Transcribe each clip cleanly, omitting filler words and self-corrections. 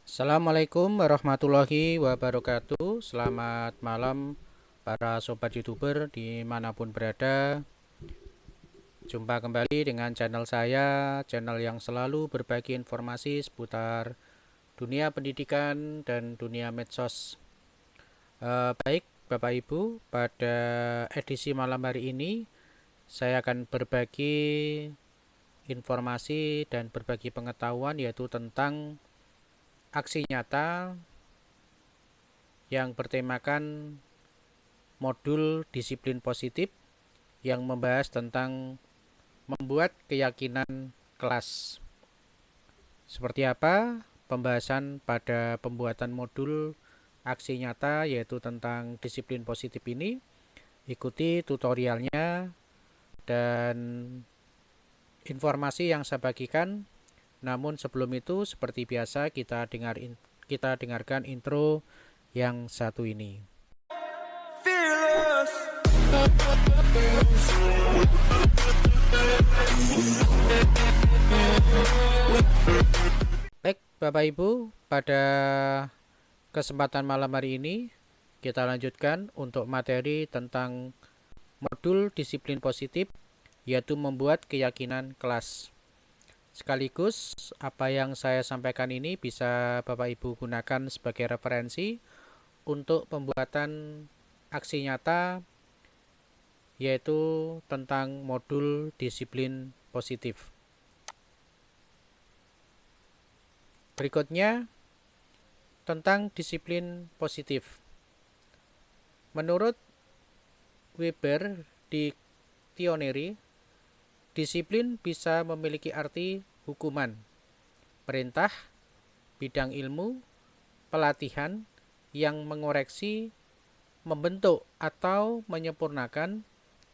Assalamualaikum warahmatullahi wabarakatuh. Selamat malam para sobat YouTuber dimanapun berada. Jumpa kembali dengan channel saya, channel yang selalu berbagi informasi seputar dunia pendidikan dan dunia medsos. Baik Bapak Ibu, pada edisi malam hari ini saya akan berbagi informasi dan berbagi pengetahuan yaitu tentang aksi nyata yang bertemakan modul disiplin positif yang membahas tentang membuat keyakinan kelas. Seperti apa pembahasan pada pembuatan modul aksi nyata yaitu tentang disiplin positif ini? Ikuti tutorialnya dan informasi yang saya bagikan. Namun sebelum itu seperti biasa kita dengarkan intro yang satu ini. Baik Bapak Ibu, pada kesempatan malam hari ini kita lanjutkan untuk materi tentang modul disiplin positif yaitu membuat keyakinan kelas. Sekaligus apa yang saya sampaikan ini bisa Bapak Ibu gunakan sebagai referensi untuk pembuatan aksi nyata yaitu tentang modul disiplin positif. Berikutnya tentang disiplin positif. Menurut Weber Dictionary, disiplin bisa memiliki arti hukuman, perintah, bidang ilmu, pelatihan yang mengoreksi, membentuk atau menyempurnakan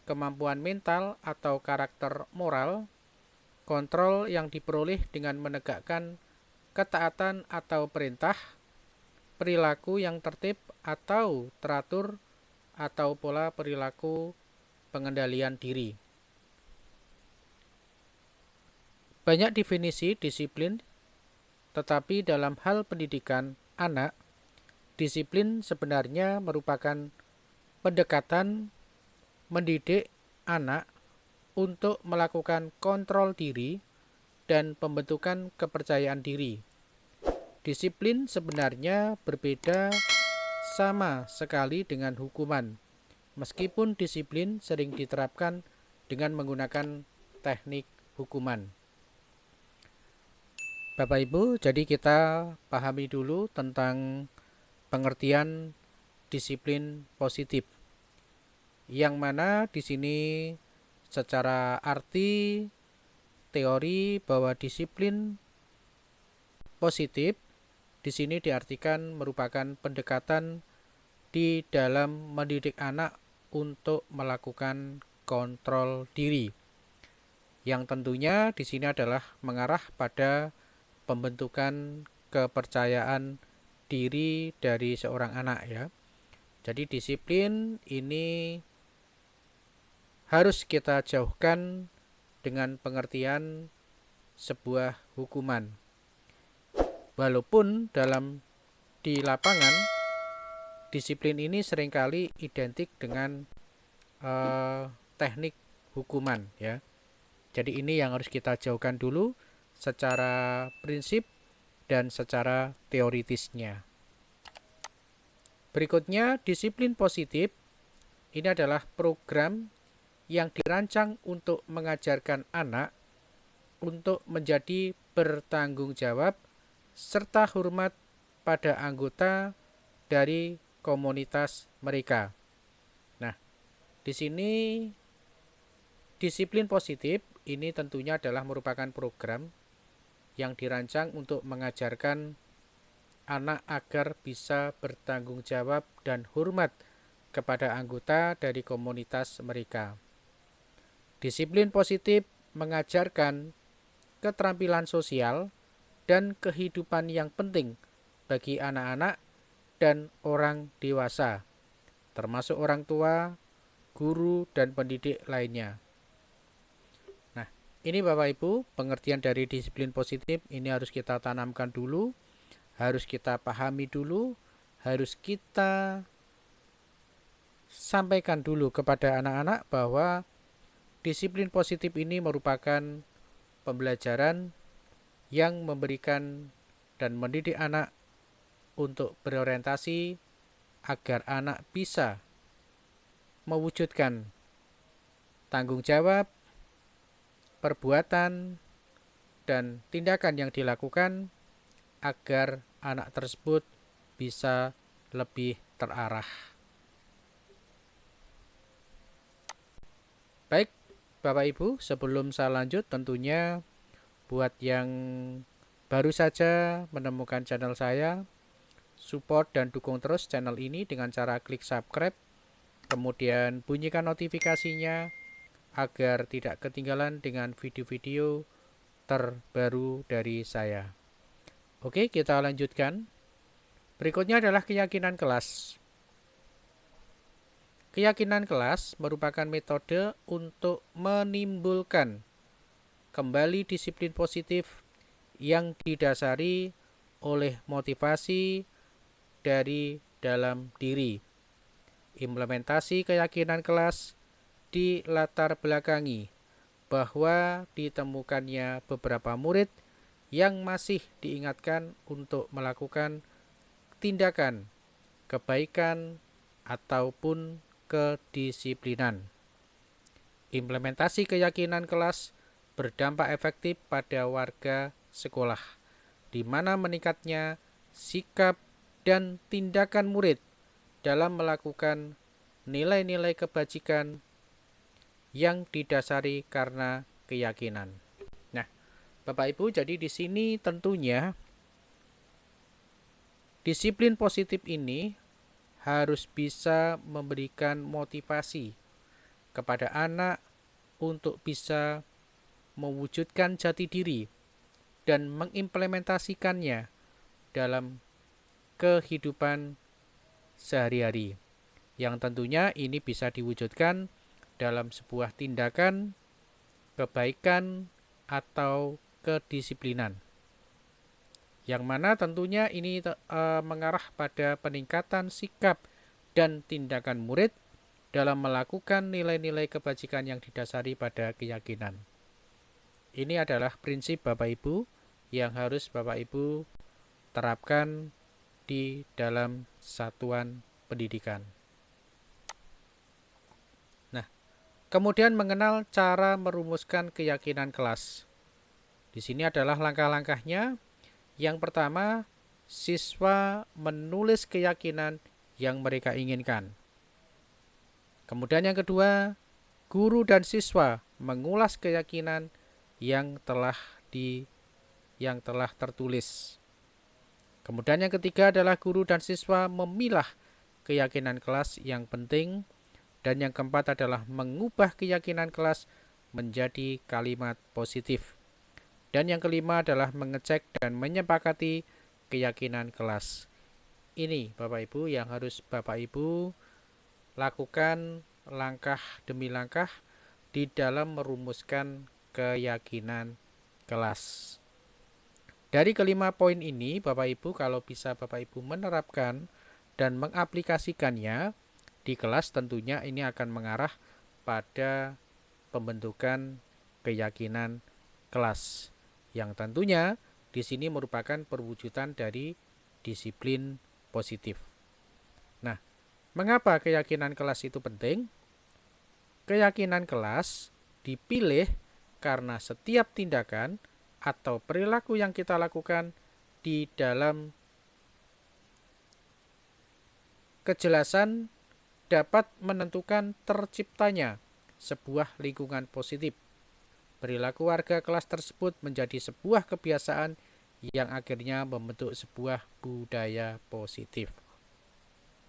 kemampuan mental atau karakter moral, kontrol yang diperoleh dengan menegakkan ketaatan atau perintah, perilaku yang tertib atau teratur, atau pola perilaku pengendalian diri. Banyak definisi disiplin, tetapi dalam hal pendidikan anak, disiplin sebenarnya merupakan pendekatan mendidik anak untuk melakukan kontrol diri dan pembentukan kepercayaan diri. Disiplin sebenarnya berbeda sama sekali dengan hukuman, meskipun disiplin sering diterapkan dengan menggunakan teknik hukuman. Bapak Ibu, jadi kita pahami dulu tentang pengertian disiplin positif. Yang mana di sini secara arti teori bahwa disiplin positif di sini diartikan merupakan pendekatan di dalam mendidik anak untuk melakukan kontrol diri. Yang tentunya di sini adalah mengarah pada pembentukan kepercayaan diri dari seorang anak ya. Jadi disiplin ini harus kita jauhkan dengan pengertian sebuah hukuman. Walaupun di lapangan disiplin ini seringkali identik dengan teknik hukuman ya. Jadi ini yang harus kita jauhkan dulu secara prinsip dan secara teoritisnya. Berikutnya, disiplin positif ini adalah program yang dirancang untuk mengajarkan anak untuk menjadi bertanggung jawab serta hormat pada anggota dari komunitas mereka. Nah, di sini disiplin positif ini tentunya adalah merupakan program yang dirancang untuk mengajarkan anak agar bisa bertanggung jawab dan hormat kepada anggota dari komunitas mereka. Disiplin positif mengajarkan keterampilan sosial dan kehidupan yang penting bagi anak-anak dan orang dewasa, termasuk orang tua, guru, dan pendidik lainnya. Nah, ini Bapak Ibu, pengertian dari disiplin positif ini harus kita tanamkan dulu harus kita pahami dulu, harus kita sampaikan dulu kepada anak-anak bahwa disiplin positif ini merupakan pembelajaran yang memberikan dan mendidik anak untuk berorientasi agar anak bisa mewujudkan tanggung jawab, perbuatan, dan tindakan yang dilakukan agar anak tersebut bisa lebih terarah. Baik, Bapak Ibu, sebelum saya lanjut tentunya buat yang baru saja menemukan channel saya, support dan dukung terus channel ini dengan cara klik subscribe, kemudian bunyikan notifikasinya agar tidak ketinggalan dengan video-video terbaru dari saya. Oke, kita lanjutkan. Berikutnya adalah keyakinan kelas. Keyakinan kelas merupakan metode untuk menimbulkan kembali disiplin positif yang didasari oleh motivasi dari dalam diri. Implementasi keyakinan kelas dilatar belakangi bahwa ditemukannya beberapa murid yang masih diingatkan untuk melakukan tindakan kebaikan ataupun kedisiplinan. Implementasi keyakinan kelas berdampak efektif pada warga sekolah, di mana meningkatnya sikap dan tindakan murid dalam melakukan nilai-nilai kebajikan yang didasari karena keyakinan. Nah, Bapak Ibu, jadi di sini tentunya disiplin positif ini harus bisa memberikan motivasi kepada anak untuk bisa mewujudkan jati diri dan mengimplementasikannya dalam kehidupan sehari-hari, yang tentunya ini bisa diwujudkan dalam sebuah tindakan kebaikan atau kedisiplinan, yang mana tentunya ini mengarah pada peningkatan sikap dan tindakan murid dalam melakukan nilai-nilai kebajikan yang didasari pada keyakinan. Ini adalah prinsip Bapak Ibu yang harus Bapak Ibu terapkan di dalam satuan pendidikan. Nah, kemudian mengenal cara merumuskan keyakinan kelas. Di sini adalah langkah-langkahnya. Yang pertama, siswa menulis keyakinan yang mereka inginkan. Kemudian yang kedua, guru dan siswa mengulas keyakinan yang telah tertulis. Kemudian yang ketiga adalah guru dan siswa memilah keyakinan kelas yang penting. Dan yang keempat adalah mengubah keyakinan kelas menjadi kalimat positif. Dan yang kelima adalah mengecek dan menyepakati keyakinan kelas. Ini Bapak Ibu yang harus Bapak Ibu lakukan langkah demi langkah di dalam merumuskan keyakinan kelas. Dari kelima poin ini Bapak Ibu, kalau bisa Bapak Ibu menerapkan dan mengaplikasikannya di kelas, tentunya ini akan mengarah pada pembentukan keyakinan kelas, yang tentunya di sini merupakan perwujudan dari disiplin positif. Nah, mengapa keyakinan kelas itu penting? Keyakinan kelas dipilih karena setiap tindakan atau perilaku yang kita lakukan di dalam kejelasan dapat menentukan terciptanya sebuah lingkungan positif. Perilaku warga kelas tersebut menjadi sebuah kebiasaan yang akhirnya membentuk sebuah budaya positif.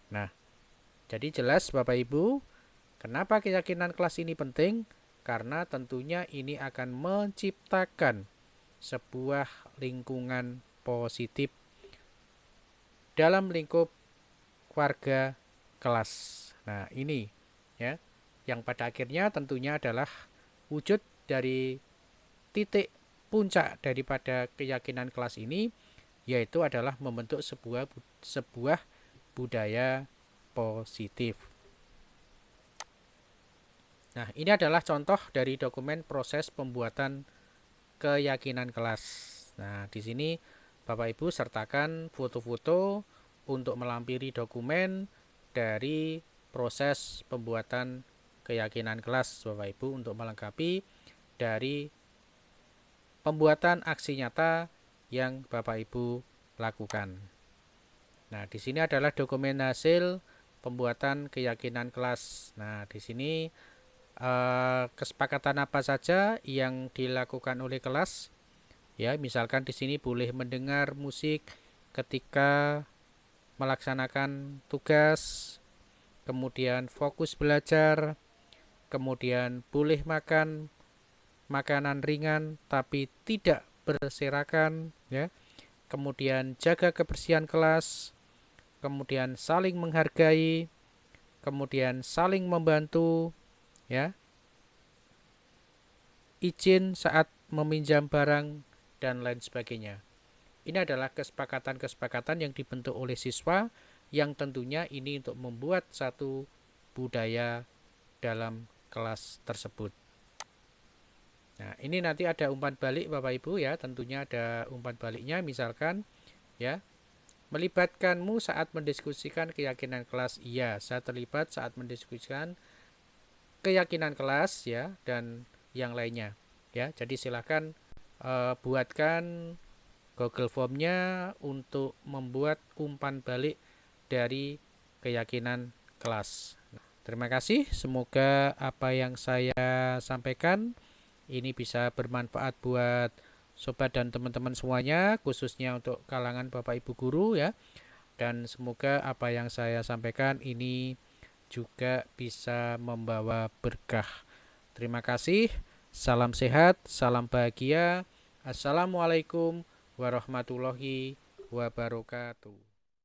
Nah, jadi jelas Bapak Ibu, kenapa keyakinan kelas ini penting? Karena tentunya ini akan menciptakan sebuah lingkungan positif dalam lingkup warga kelas. Nah, ini ya, yang pada akhirnya tentunya adalah wujud dari titik puncak daripada keyakinan kelas ini yaitu adalah membentuk sebuah budaya positif. Nah, ini adalah contoh dari dokumen proses pembuatan keyakinan kelas. Nah, di sini Bapak Ibu sertakan foto-foto untuk melampiri dokumen dari proses pembuatan keyakinan kelas Bapak Ibu untuk melengkapi dari pembuatan aksi nyata yang Bapak Ibu lakukan. Nah, di sini adalah dokumen hasil pembuatan keyakinan kelas. Nah, di sini kesepakatan apa saja yang dilakukan oleh kelas? Ya, misalkan di sini boleh mendengar musik ketika melaksanakan tugas, kemudian fokus belajar, kemudian boleh makan makanan ringan tapi tidak berserakan, ya. Kemudian jaga kebersihan kelas, kemudian saling menghargai, kemudian saling membantu, ya. Izin saat meminjam barang dan lain sebagainya. Ini adalah kesepakatan-kesepakatan yang dibentuk oleh siswa yang tentunya ini untuk membuat satu budaya dalam kelas tersebut. Nah, ini nanti ada umpan balik Bapak Ibu ya, tentunya ada umpan baliknya misalkan ya, melibatkanmu saat mendiskusikan keyakinan kelas. Iya, saya terlibat saat mendiskusikan keyakinan kelas ya dan yang lainnya. Ya, jadi silakan buatkan Google Form-nya untuk membuat umpan balik dari keyakinan kelas. Terima kasih, semoga apa yang saya sampaikan ini bisa bermanfaat buat sobat dan teman-teman semuanya, khususnya untuk kalangan Bapak Ibu guru ya. Dan semoga apa yang saya sampaikan ini juga bisa membawa berkah. Terima kasih, salam sehat, salam bahagia. Assalamualaikum warahmatullahi wabarakatuh.